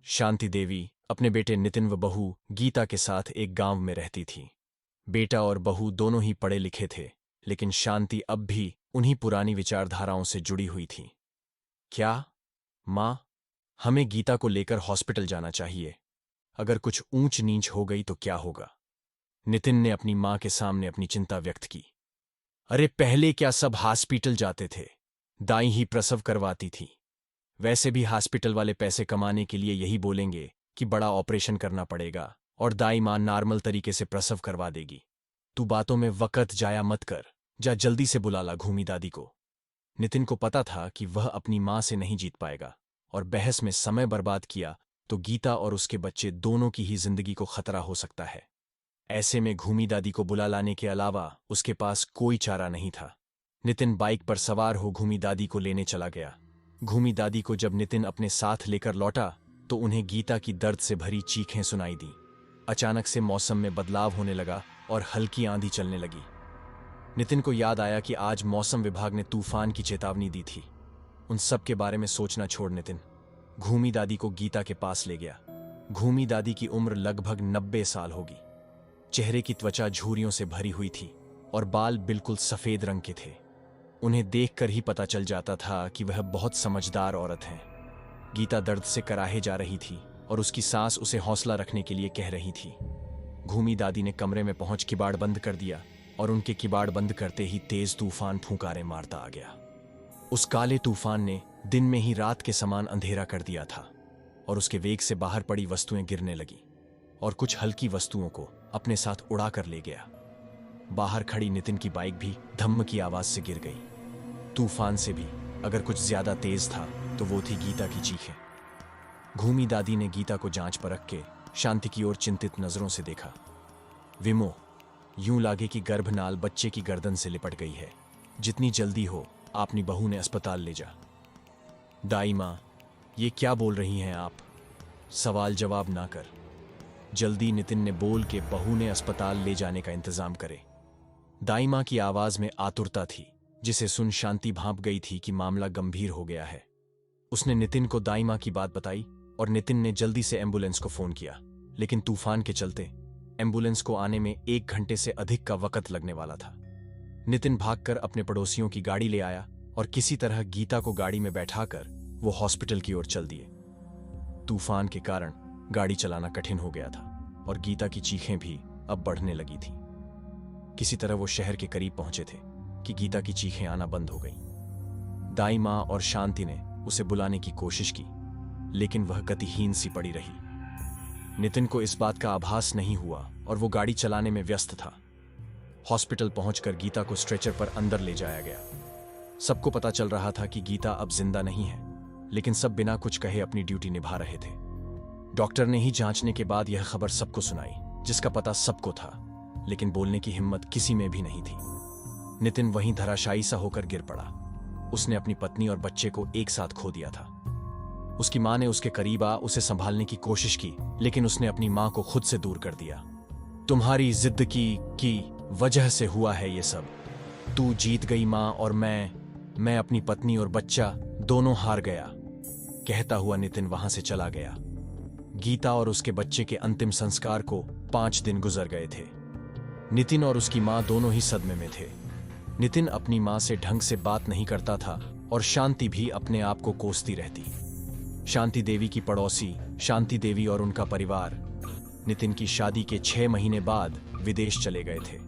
शांति देवी अपने बेटे नितिन व बहू गीता के साथ एक गांव में रहती थी। बेटा और बहू दोनों ही पढ़े लिखे थे, लेकिन शांति अब भी उन्हीं पुरानी विचारधाराओं से जुड़ी हुई थी। क्या माँ, हमें गीता को लेकर हॉस्पिटल जाना चाहिए। अगर कुछ ऊंच नीच हो गई तो क्या होगा? नितिन ने अपनी माँ के सामने अपनी चिंता व्यक्त की। अरे पहले क्या सब हॉस्पिटल जाते थे? दाई ही प्रसव करवाती थी। वैसे भी हॉस्पिटल वाले पैसे कमाने के लिए यही बोलेंगे कि बड़ा ऑपरेशन करना पड़ेगा और दाई मां नॉर्मल तरीके से प्रसव करवा देगी। तू बातों में वक्त जाया मत कर, जा जल्दी से बुला ला घूमी दादी को। नितिन को पता था कि वह अपनी मां से नहीं जीत पाएगा, और बहस में समय बर्बाद किया तो गीता और उसके बच्चे दोनों की ही जिंदगी को खतरा हो सकता है। ऐसे में घूमी दादी को बुला लाने के अलावा उसके पास कोई चारा नहीं था। नितिन बाइक पर सवार हो घूमी दादी को लेने चला गया। घूमी दादी को जब नितिन अपने साथ लेकर लौटा तो उन्हें गीता की दर्द से भरी चीखें सुनाई दी। अचानक से मौसम में बदलाव होने लगा और हल्की आंधी चलने लगी। नितिन को याद आया कि आज मौसम विभाग ने तूफान की चेतावनी दी थी। उन सब के बारे में सोचना छोड़ नितिन घूमी दादी को गीता के पास ले गया। घूमी दादी की उम्र लगभग 90 साल होगी। चेहरे की त्वचा झुर्रियों से भरी हुई थी और बाल बिल्कुल सफेद रंग के थे। उन्हें देखकर ही पता चल जाता था कि वह बहुत समझदार औरत हैं। गीता दर्द से कराहे जा रही थी और उसकी सास उसे हौसला रखने के लिए कह रही थी। घूमी दादी ने कमरे में पहुंच किबाड़ बंद कर दिया और उनके किबाड़ बंद करते ही तेज तूफान फूंकारे मारता आ गया। उस काले तूफान ने दिन में ही रात के समान अंधेरा कर दिया था और उसके वेग से बाहर पड़ी वस्तुएं गिरने लगी और कुछ हल्की वस्तुओं को अपने साथ उड़ा कर ले गया। बाहर खड़ी नितिन की बाइक भी धम्म की आवाज से गिर गई। तूफान से भी अगर कुछ ज्यादा तेज था तो वो थी गीता की चीखें। घूमी दादी ने गीता को जांच परख के शांति की ओर चिंतित नजरों से देखा। विमो, यूं लागे कि गर्भनाल बच्चे की गर्दन से लिपट गई है। जितनी जल्दी हो अपनी बहू ने अस्पताल ले जा। दाई मां, ये क्या बोल रही हैं आप? सवाल जवाब ना कर, जल्दी नितिन ने बोल के बहू ने अस्पताल ले जाने का इंतजाम करे। दाई मां की आवाज में आतुरता थी, जिसे सुन शांति भांप गई थी कि मामला गंभीर हो गया है। उसने नितिन को दाई मां की बात बताई और नितिन ने जल्दी से एम्बुलेंस को फोन किया, लेकिन तूफान के चलते एम्बुलेंस को आने में 1 घंटे से अधिक का वक्त लगने वाला था। नितिन भागकर अपने पड़ोसियों की गाड़ी ले आया और किसी तरह गीता को गाड़ी में बैठाकर वो हॉस्पिटल की ओर चल दिए। तूफान के कारण गाड़ी चलाना कठिन हो गया था और गीता की चीखें भी अब बढ़ने लगी थीं। किसी तरह वो शहर के करीब पहुंचे थे कि गीता की चीखें आना बंद हो गईं। दाई मां और शांति ने उसे बुलाने की कोशिश की, लेकिन वह गतिहीन सी पड़ी रही। नितिन को इस बात का आभास नहीं हुआ और वो गाड़ी चलाने में व्यस्त था। हॉस्पिटल पहुंचकर गीता को स्ट्रेचर पर अंदर ले जाया गया। सबको पता चल रहा था कि गीता अब जिंदा नहीं है, लेकिन सब बिना कुछ कहे अपनी ड्यूटी निभा रहे थे। डॉक्टर ने ही जांचने के बाद यह खबर सबको सुनाई, जिसका पता सबको था, लेकिन बोलने की हिम्मत किसी में भी नहीं थी। नितिन वहीं धराशायी सा होकर गिर पड़ा। उसने अपनी पत्नी और बच्चे को एक साथ खो दिया था। उसकी मां ने उसके करीब आ उसे संभालने की कोशिश की, लेकिन उसने अपनी मां को खुद से दूर कर दिया। तुम्हारी जिद की वजह से हुआ है ये सब। तू जीत गई मां और मैं अपनी पत्नी और बच्चा दोनों हार गया। कहता हुआ नितिन वहां से चला गया। गीता और उसके बच्चे के अंतिम संस्कार को 5 दिन गुजर गए थे। नितिन और उसकी मां दोनों ही सदमे में थे। नितिन अपनी मां से ढंग से बात नहीं करता था और शांति भी अपने आप को कोसती रहती। शांति देवी की पड़ोसी शांति देवी और उनका परिवार नितिन की शादी के 6 महीने बाद विदेश चले गए थे।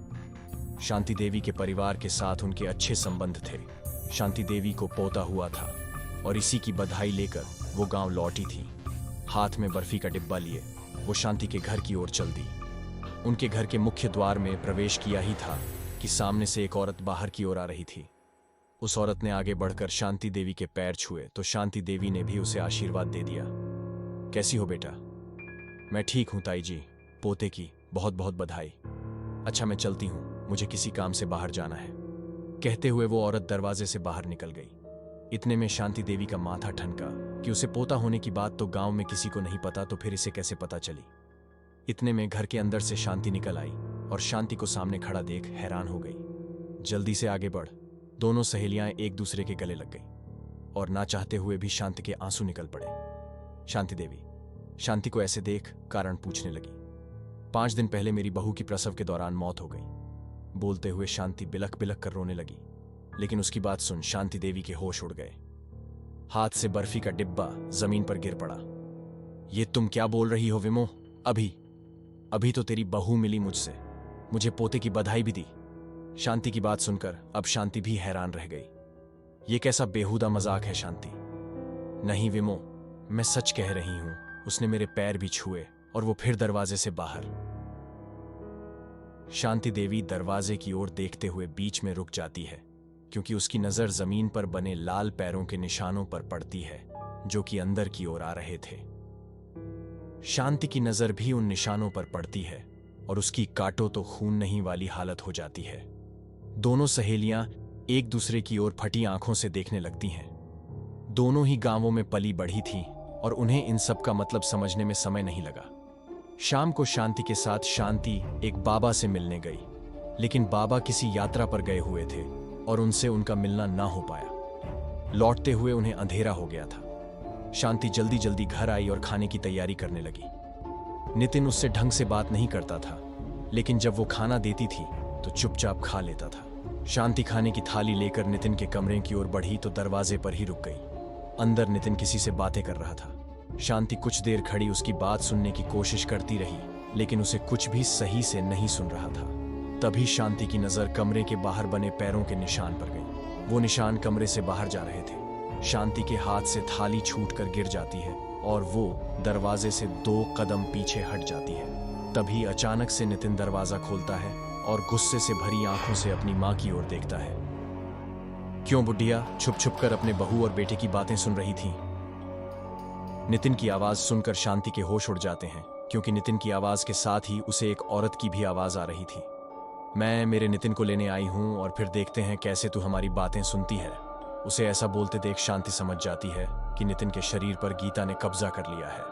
शांति देवी के परिवार के साथ उनके अच्छे संबंध थे। शांति देवी को पोता हुआ था और इसी की बधाई लेकर वो गांव लौटी थी। हाथ में बर्फी का डिब्बा लिए वो शांति के घर की ओर चल दी। उनके घर के मुख्य द्वार में प्रवेश किया ही था कि सामने से एक औरत बाहर की ओर आ रही थी। उस औरत ने आगे बढ़कर शांति देवी के पैर छुए तो शांति देवी ने भी उसे आशीर्वाद दे दिया। कैसी हो बेटा? मैं ठीक हूं ताई जी, पोते की बहुत बहुत बधाई। अच्छा मैं चलती हूं, मुझे किसी काम से बाहर जाना है। कहते हुए वो औरत दरवाजे से बाहर निकल गई। इतने में शांति देवी का माथा ठनका कि उसे पोता होने की बात तो गांव में किसी को नहीं पता, तो फिर इसे कैसे पता चली। इतने में घर के अंदर से शांति निकल आई और शांति को सामने खड़ा देख हैरान हो गई। जल्दी से आगे बढ़। दोनों सहेलियां एक दूसरे के गले लग गईं और ना चाहते हुए भी शांति के आंसू निकल पड़े। शांति देवी, शांति को ऐसे देख कारण पूछने लगी। 5 दिन पहले मेरी बहू की प्रसव के दौरान मौत हो गई। बोलते हुए शांति बिलख बिलख कर रोने लगी, लेकिन उसकी बात सुन शांति देवी के होश उड़ गए। हाथ से बर्फी का डिब्बा जमीन पर गिर पड़ा। ये तुम क्या बोल रही हो विमो? अभी तो तेरी बहू मिली मुझसे, मुझे पोते की बधाई भी दी। शांति की बात सुनकर अब शांति भी हैरान रह गई। ये कैसा बेहुदा मजाक है शांति? नहीं विमो, मैं सच कह रही हूं। उसने मेरे पैर भी छुए और वो फिर दरवाजे से बाहर। शांति देवी दरवाजे की ओर देखते हुए बीच में रुक जाती है, क्योंकि उसकी नजर जमीन पर बने लाल पैरों के निशानों पर पड़ती है जो कि अंदर की ओर आ रहे थे। शांति की नजर भी उन निशानों पर पड़ती है और उसकी काटो तो खून नहीं वाली हालत हो जाती है। दोनों सहेलियां एक दूसरे की ओर फटी आंखों से देखने लगती हैं। दोनों ही गांवों में पली बढ़ी थीं और उन्हें इन सब का मतलब समझने में समय नहीं लगा। शाम को शांति के साथ शांति एक बाबा से मिलने गई, लेकिन बाबा किसी यात्रा पर गए हुए थे और उनसे उनका मिलना ना हो पाया। लौटते हुए उन्हें अंधेरा हो गया था। शांति जल्दी जल्दी घर आई और खाने की तैयारी करने लगी। नितिन उससे ढंग से बात नहीं करता था, लेकिन जब वो खाना देती थी तो चुपचाप खा लेता था। शांति खाने की थाली लेकर नितिन के कमरे की ओर बढ़ी तो दरवाजे पर ही रुक गई। अंदर नितिन किसी से बातें कर रहा था। शांति कुछ देर खड़ी उसकी बात सुनने की कोशिश करती रही, लेकिन उसे कुछ भी सही से नहीं सुन रहा था। तभी शांति की नजर कमरे के बाहर बने पैरों के निशान पर गई। वो निशान कमरे से बाहर जा रहे थे। शांति के हाथ से थाली छूटकर गिर जाती है और वो दरवाजे से 2 कदम पीछे हट जाती है। तभी अचानक से नितिन दरवाजा खोलता है और गुस्से से भरी आंखों से अपनी मां की ओर देखता है। क्यों बुढ़िया छुप छुप कर अपने बहू और बेटे की बातें सुन रही थी? नितिन की आवाज सुनकर शांति के होश उड़ जाते हैं, क्योंकि नितिन की आवाज के साथ ही उसे एक औरत की भी आवाज आ रही थी। मैं मेरे नितिन को लेने आई हूं और फिर देखते हैं कैसे तू हमारी बातें सुनती है। उसे ऐसा बोलते देख शांति समझ जाती है कि नितिन के शरीर पर गीता ने कब्जा कर लिया है।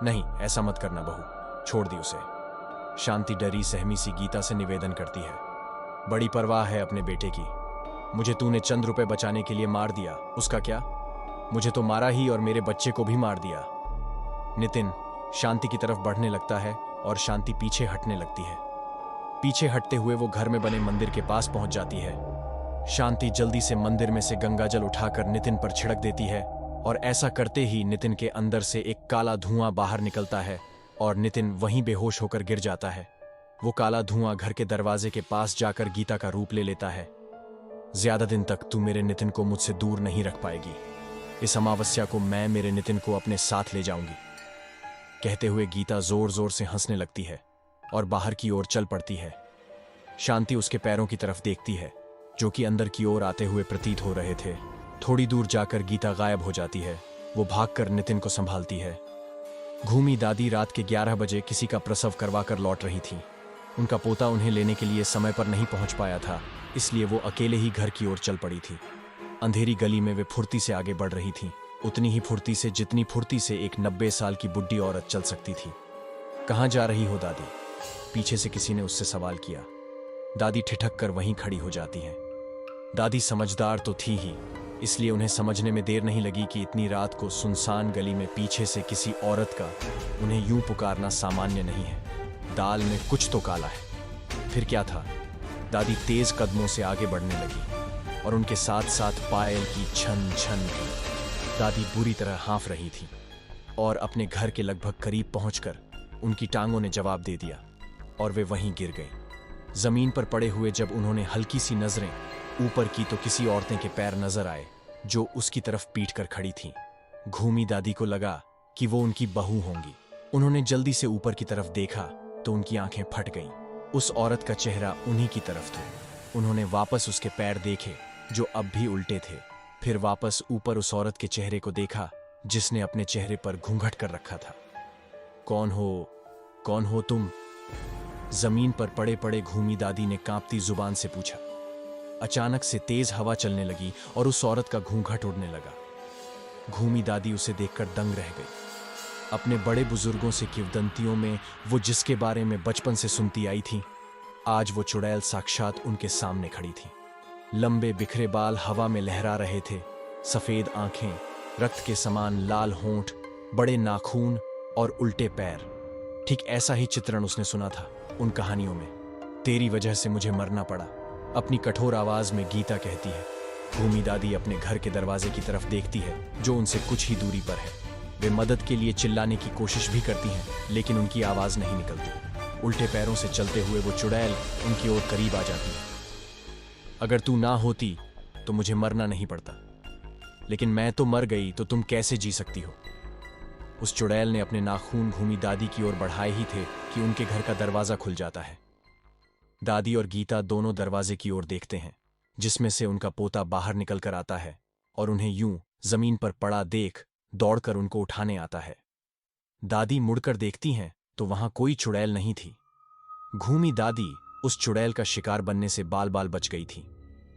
नहीं, ऐसा मत करना बहू, छोड़ दी उसे। शांति डरी सहमी सी गीता से निवेदन करती है। बड़ी परवाह है अपने बेटे की। मुझे तूने चंद रुपए बचाने के लिए मार दिया, उसका क्या? मुझे तो मारा ही और मेरे बच्चे को भी मार दिया। नितिन शांति की तरफ बढ़ने लगता है और शांति पीछे हटने लगती है। पीछे हटते हुए वो घर में बने मंदिर के पास पहुंच जाती है। शांति जल्दी से मंदिर में से गंगाजल उठाकर नितिन पर छिड़क देती है और ऐसा करते ही नितिन के अंदर से एक काला धुआं बाहर निकलता है और नितिन वहीं बेहोश होकर गिर जाता है। वो काला धुआं घर के दरवाजे के पास जाकर गीता का रूप ले लेता है। ज्यादा दिन तक तू मेरे नितिन को मुझसे दूर नहीं रख पाएगी। इस अमावस्या को मैं मेरे नितिन को अपने साथ ले जाऊंगी। कहते हुए गीता जोर जोर से हंसने लगती है और बाहर की ओर चल पड़ती है। शांति उसके पैरों की तरफ देखती है, जो कि अंदर की ओर आते हुए प्रतीत हो रहे थे। थोड़ी दूर जाकर गीता गायब हो जाती है। वो भागकर नितिन को संभालती है। घूमी दादी रात के 11 बजे किसी का प्रसव करवा कर लौट रही थी। उनका पोता उन्हें लेने के लिए समय पर नहीं पहुंच पाया था, इसलिए वो अकेले ही घर की ओर चल पड़ी थी। अंधेरी गली में वे फुर्ती से आगे बढ़ रही थी, उतनी ही फुर्ती से जितनी फुर्ती से एक 90 साल की बुढ़ी औरत चल सकती थी। कहाँ जा रही हो दादी? पीछे से किसी ने उससे सवाल किया। दादी ठिठक कर वहीं खड़ी हो जाती हैं। दादी समझदार तो थी ही, इसलिए उन्हें समझने में देर नहीं लगी कि इतनी रात को सुनसान गली में पीछे से किसी औरत का उन्हें यूं पुकारना सामान्य नहीं है। दाल में कुछ तो काला है। फिर क्या था? दादी तेज कदमों से आगे बढ़ने लगी और उनके साथ साथ पायल की छन छन भी। दादी बुरी तरह हाँफ रही थी और अपने घर के लगभग करीब पहुंचकर उनकी टांगों ने जवाब दे दिया और वे वहीं गिर गए। जमीन पर पड़े हुए जब उन्होंने हल्की सी नजरें ऊपर की तो किसी औरतें के पैर नजर आए जो उसकी तरफ पीट कर खड़ी थीं। घूमी दादी को लगा कि वो उनकी बहू होंगी। उन्होंने जल्दी से ऊपर की तरफ देखा तो उनकी आंखें फट गईं। उस औरत का चेहरा उन्हीं की तरफ था। उन्होंने वापस उसके पैर देखे जो अब भी उल्टे थे, फिर वापस ऊपर उस औरत के चेहरे को देखा जिसने अपने चेहरे पर घूंघट कर रखा था। कौन हो तुम? जमीन पर पड़े पड़े घूमी दादी ने कांपती जुबान से पूछा। अचानक से तेज हवा चलने लगी और उस औरत का घूंघट उड़ने लगा। घूमी दादी उसे देखकर दंग रह गई। अपने बड़े बुजुर्गों से किंवदंतियों में वो जिसके बारे में बचपन से सुनती आई थी, आज वो चुड़ैल साक्षात उनके सामने खड़ी थी। लंबे बिखरे बाल हवा में लहरा रहे थे, सफेद आंखें, रक्त के समान लाल होंठ, बड़े नाखून और उल्टे पैर। ठीक ऐसा ही चित्रण उसने सुना था उन कहानियों में। तेरी वजह से मुझे मरना पड़ा, अपनी कठोर आवाज में गीता कहती है। भूमि दादी अपने घर के दरवाजे की तरफ देखती है जो उनसे कुछ ही दूरी पर है। वे मदद के लिए चिल्लाने की कोशिश भी करती हैं, लेकिन उनकी आवाज नहीं निकलती। उल्टे पैरों से चलते हुए वो चुड़ैल उनकी ओर करीब आ जाती है। अगर तू ना होती तो मुझे मरना नहीं पड़ता, लेकिन मैं तो मर गई तो तुम कैसे जी सकती हो। उस चुड़ैल ने अपने नाखून भूमि दादी की ओर बढ़ाए ही थे कि उनके घर का दरवाजा खुल जाता है। दादी और गीता दोनों दरवाजे की ओर देखते हैं, जिसमें से उनका पोता बाहर निकल कर आता है और उन्हें यूं जमीन पर पड़ा देख दौड़कर उनको उठाने आता है। दादी मुड़कर देखती हैं तो वहां कोई चुड़ैल नहीं थी। भूमि दादी उस चुड़ैल का शिकार बनने से बाल बाल बच गई थी।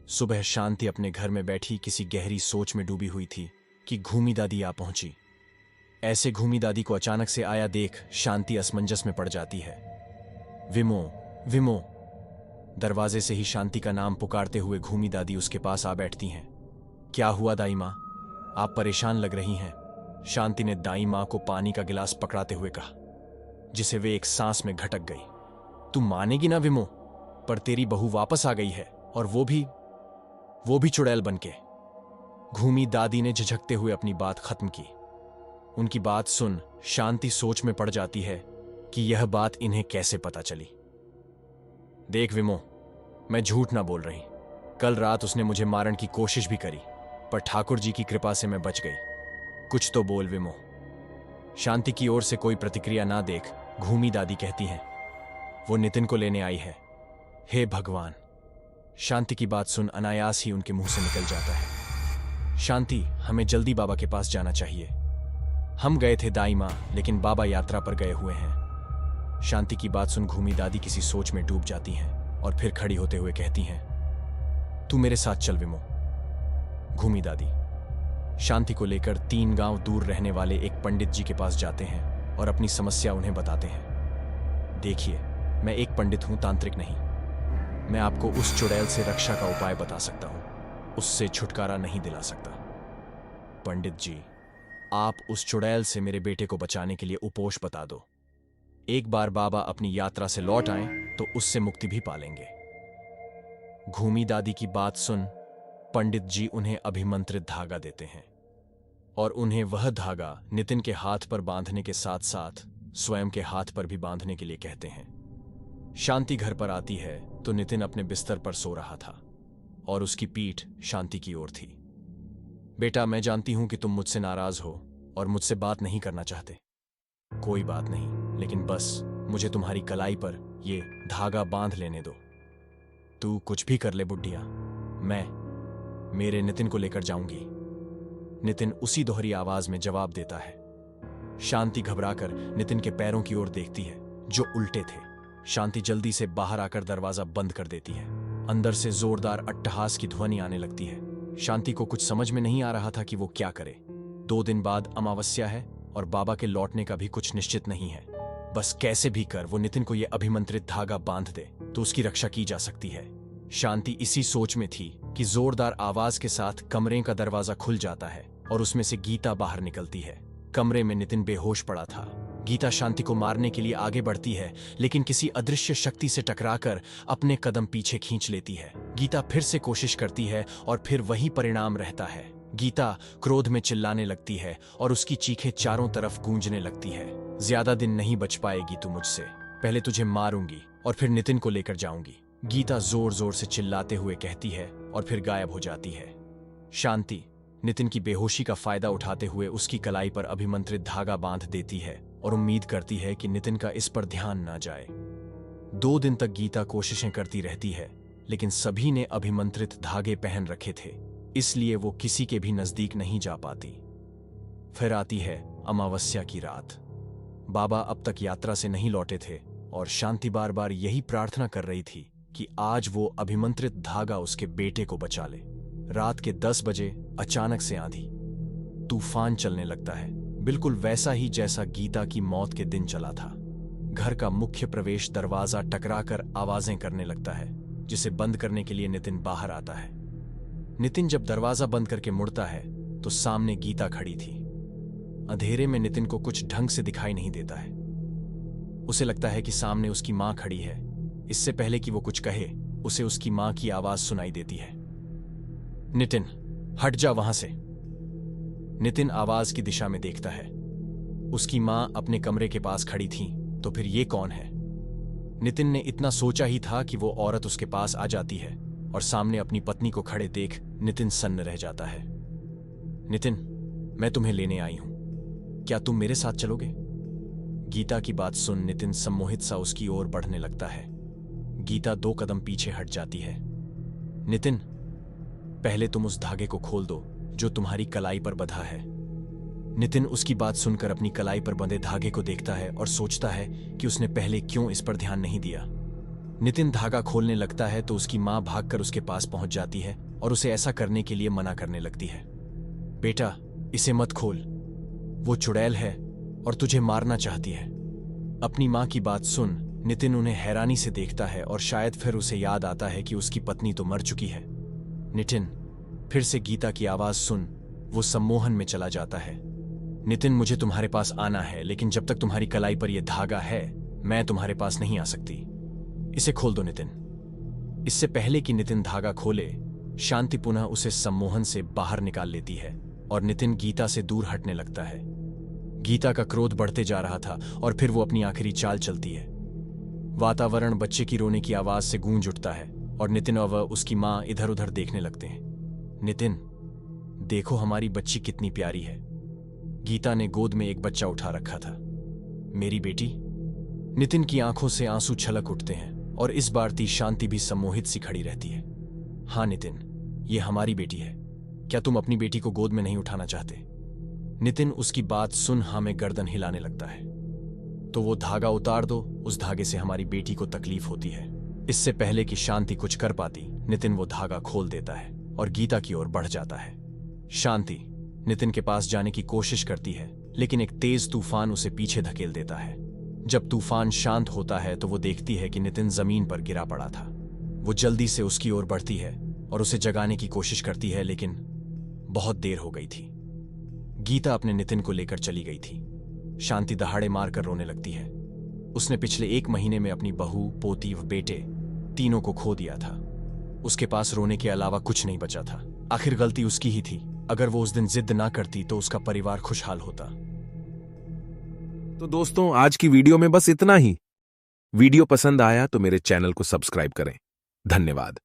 सुबह शांति अपने घर में बैठी किसी गहरी सोच में डूबी हुई थी कि घूमी दादी आ पहुंची। ऐसे घूमी दादी को अचानक से आया देख शांति असमंजस में पड़ जाती है। विमो, विमो। दरवाजे से ही शांति का नाम पुकारते हुए घूमी दादी उसके पास आ बैठती हैं। क्या हुआ दाई माँ, आप परेशान लग रही हैं, शांति ने दाई माँ को पानी का गिलास पकड़ाते हुए कहा, जिसे वे एक सांस में घटक गई। तू मानेगी ना विमो, पर तेरी बहू वापस आ गई है, और वो भी चुड़ैल बनके। घूमी दादी ने झिझकते हुए अपनी बात खत्म की। उनकी बात सुन शांति सोच में पड़ जाती है कि यह बात इन्हें कैसे पता चली। देख विमो, मैं झूठ ना बोल रही। कल रात उसने मुझे मारने की कोशिश भी करी, पर ठाकुर जी की कृपा से मैं बच गई। कुछ तो बोल विमो। शांति की ओर से कोई प्रतिक्रिया ना देख घूमी दादी कहती हैं, वो नितिन को लेने आई है। हे भगवान। शांति की बात सुन अनायास ही उनके मुंह से निकल जाता है, शांति, हमें जल्दी बाबा के पास जाना चाहिए। हम गए थे दाई माँ, लेकिन बाबा यात्रा पर गए हुए हैं। शांति की बात सुन घूमी दादी किसी सोच में डूब जाती हैं और फिर खड़ी होते हुए कहती हैं, तू मेरे साथ चल विमो। घूमी दादी शांति को लेकर 3 गांव दूर रहने वाले एक पंडित जी के पास जाते हैं और अपनी समस्या उन्हें बताते हैं। देखिए, मैं एक पंडित हूं, तांत्रिक नहीं। मैं आपको उस चुड़ैल से रक्षा का उपाय बता सकता हूं, उससे छुटकारा नहीं दिला सकता। पंडित जी, आप उस चुड़ैल से मेरे बेटे को बचाने के लिए उपोष बता दो। एक बार बाबा अपनी यात्रा से लौट आए तो उससे मुक्ति भी पालेंगे। घूमी दादी की बात सुन पंडित जी उन्हें अभिमंत्रित धागा देते हैं और उन्हें वह धागा नितिन के हाथ पर बांधने के साथ साथ स्वयं के हाथ पर भी बांधने के लिए कहते हैं। शांति घर पर आती है तो नितिन अपने बिस्तर पर सो रहा था और उसकी पीठ शांति की ओर थी। बेटा, मैं जानती हूं कि तुम मुझसे नाराज हो और मुझसे बात नहीं करना चाहते। कोई बात नहीं, लेकिन बस मुझे तुम्हारी कलाई पर ये धागा बांध लेने दो। तू कुछ भी कर ले बुढ़िया, मैं मेरे नितिन को लेकर जाऊंगी। नितिन उसी दोहरी आवाज में जवाब देता है। शांति घबराकर नितिन के पैरों की ओर देखती है जो उल्टे थे। शांति जल्दी से बाहर आकर दरवाजा बंद कर देती है। अंदर से जोरदार अट्टहास की ध्वनि आने लगती है। शांति को कुछ समझ में नहीं आ रहा था कि वो क्या करे। 2 दिन बाद अमावस्या है और बाबा के लौटने का भी कुछ निश्चित नहीं है। बस कैसे भी कर वो नितिन को ये अभिमंत्रित धागा बांध दे तो उसकी रक्षा की जा सकती है। शांति इसी सोच में थी कि जोरदार आवाज के साथ कमरे का दरवाजा खुल जाता है और उसमें से गीता बाहर निकलती है। कमरे में नितिन बेहोश पड़ा था। गीता शांति को मारने के लिए आगे बढ़ती है, लेकिन किसी अदृश्य शक्ति से टकराकर अपने कदम पीछे खींच लेती है। गीता फिर से कोशिश करती है और फिर वही परिणाम रहता है। गीता क्रोध में चिल्लाने लगती है और उसकी चीखें चारों तरफ गूंजने लगती है। ज्यादा दिन नहीं बच पाएगी तू मुझसे, पहले तुझे मारूंगी और फिर नितिन को लेकर जाऊंगी। गीता जोर जोर से चिल्लाते हुए कहती है और फिर गायब हो जाती है। शांति नितिन की बेहोशी का फायदा उठाते हुए उसकी कलाई पर अभिमंत्रित धागा बांध देती है और उम्मीद करती है कि नितिन का इस पर ध्यान ना जाए। 2 दिन तक गीता कोशिशें करती रहती है, लेकिन सभी ने अभिमंत्रित धागे पहन रखे थे, इसलिए वो किसी के भी नजदीक नहीं जा पाती। फिर आती है अमावस्या की रात। बाबा अब तक यात्रा से नहीं लौटे थे और शांति बार बार यही प्रार्थना कर रही थी कि आज वो अभिमंत्रित धागा उसके बेटे को बचा ले। रात के 10 बजे अचानक से आंधी तूफान चलने लगता है, बिल्कुल वैसा ही जैसा गीता की मौत के दिन चला था। घर का मुख्य प्रवेश दरवाजा टकराकर आवाजें करने लगता है, जिसे बंद करने के लिए नितिन बाहर आता है। नितिन जब दरवाजा बंद करके मुड़ता है तो सामने गीता खड़ी थी। अंधेरे में नितिन को कुछ ढंग से दिखाई नहीं देता है। उसे लगता है कि सामने उसकी मां खड़ी है। इससे पहले कि वो कुछ कहे, उसे उसकी मां की आवाज सुनाई देती है। नितिन, हट जा वहां से। नितिन आवाज की दिशा में देखता है। उसकी मां अपने कमरे के पास खड़ी थी, तो फिर ये कौन है? नितिन ने इतना सोचा ही था कि वो औरत उसके पास आ जाती है और सामने अपनी पत्नी को खड़े देख नितिन सन्न रह जाता है। नितिन, मैं तुम्हें लेने आई हूं, क्या तुम मेरे साथ चलोगे? गीता की बात सुन नितिन सम्मोहित सा उसकी ओर बढ़ने लगता है। गीता 2 कदम पीछे हट जाती है। नितिन, पहले तुम उस धागे को खोल दो जो तुम्हारी कलाई पर बंधा है। नितिन उसकी बात सुनकर अपनी कलाई पर बंधे धागे को देखता है और सोचता है कि उसने पहले क्यों इस पर ध्यान नहीं दिया। नितिन धागा खोलने लगता है तो उसकी मां भागकर उसके पास पहुंच जाती है और उसे ऐसा करने के लिए मना करने लगती है। बेटा, इसे मत खोल, वो चुड़ैल है और तुझे मारना चाहती है। अपनी मां की बात सुन नितिन उन्हें हैरानी से देखता है और शायद फिर उसे याद आता है कि उसकी पत्नी तो मर चुकी है। नितिन, फिर से गीता की आवाज सुन वो सम्मोहन में चला जाता है। नितिन, मुझे तुम्हारे पास आना है, लेकिन जब तक तुम्हारी कलाई पर यह धागा है मैं तुम्हारे पास नहीं आ सकती। इसे खोल दो नितिन। इससे पहले कि नितिन धागा खोले, शांति पुनः उसे सम्मोहन से बाहर निकाल लेती है और नितिन गीता से दूर हटने लगता है। गीता का क्रोध बढ़ते जा रहा था और फिर वो अपनी आखिरी चाल चलती है। वातावरण बच्चे की रोने की आवाज से गूंज उठता है और नितिन और उसकी मां इधर उधर देखने लगते हैं। नितिन, देखो हमारी बच्ची कितनी प्यारी है। गीता ने गोद में एक बच्चा उठा रखा था। मेरी बेटी। नितिन की आंखों से आंसू छलक उठते हैं और इस बार ती शांति भी सम्मोहित सी खड़ी रहती है। हाँ नितिन, ये हमारी बेटी है, क्या तुम अपनी बेटी को गोद में नहीं उठाना चाहते? नितिन उसकी बात सुन हाँ में गर्दन हिलाने लगता है। तो वो धागा उतार दो, उस धागे से हमारी बेटी को तकलीफ होती है। इससे पहले कि शांति कुछ कर पाती, नितिन वो धागा खोल देता है और गीता की ओर बढ़ जाता है। शांति नितिन के पास जाने की कोशिश करती है, लेकिन एक तेज तूफान उसे पीछे धकेल देता है। जब तूफान शांत होता है तो वो देखती है कि नितिन जमीन पर गिरा पड़ा था। वो जल्दी से उसकी ओर बढ़ती है और उसे जगाने की कोशिश करती है, लेकिन बहुत देर हो गई थी। गीता अपने नितिन को लेकर चली गई थी। शांति दहाड़े मारकर रोने लगती है। उसने पिछले 1 महीने में अपनी बहू, पोती व बेटे तीनों को खो दिया था। उसके पास रोने के अलावा कुछ नहीं बचा था। आखिर गलती उसकी ही थी। अगर वो उस दिन जिद ना करती तो उसका परिवार खुशहाल होता। तो दोस्तों, आज की वीडियो में बस इतना ही। वीडियो पसंद आया तो मेरे चैनल को सब्सक्राइब करें। धन्यवाद।